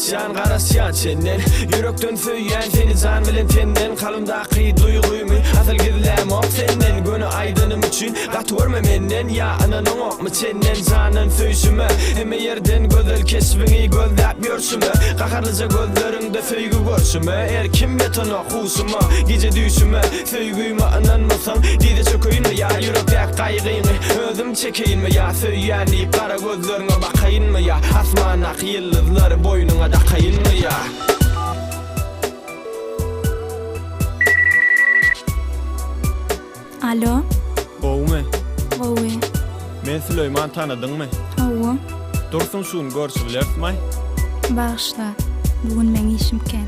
Karasyan karasyan senden Yürekten söyleyen seni can bilen tenden Kalımdaki duyguymu asıl gizlem ok senden Gönü aydınım için kat verme menden Ya ananın ok mu senden canın söysümü Heme yerden gözel kesbini gözlap görsümü Kakarlıca gözlerinde söygü görsümü Er kim beton okusumu gece düşümü Söygüyümü ananmasan dide çökeyim mi ya Yürekte kaygıyını özüm çekeyim mi ya Söyleyen deyip kara gözlerine bakayım mı ya Asmanak yıldızları boynuna takayım mı ya Alo. Oğume Owe. men Süleyman tanıdın mı? Owe. Dursun şun görüşüp may Bağışla. Bugün men işim ken.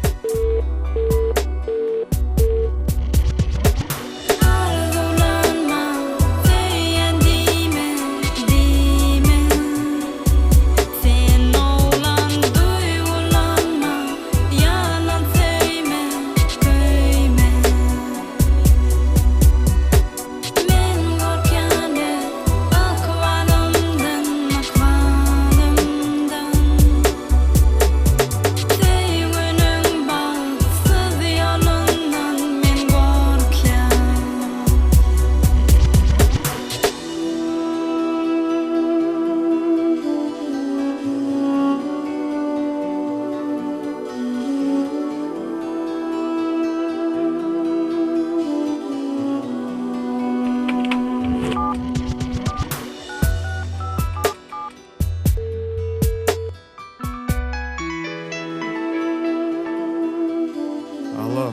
Alo.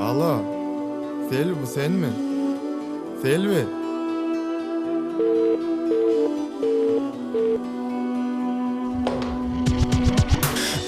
Alo. Selvi bu sen mi? Selvi.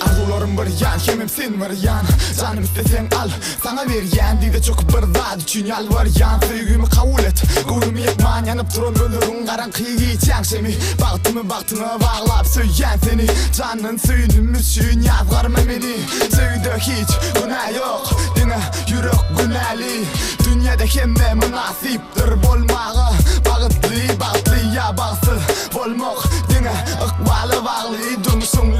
Arzularım bir yan, kemim sen bir yan Canım istesen al, sana veryen Dide çok bir zat üçün yalvaryan Söygümü kabul et, gurumi yakman Yanıp duran gönlürün karanqıyı geçen Şemi baktımı baktına bağlap söyyen seni Canın suyunum üçün yazgarma beni Söyde hiç günah yok, dine yürek günahli Dünyada kemme münasiptir bolmağı Bağıtlı, bağıtlı ya bağsız bolmak Dine ıkbalı bağlı durmuşsun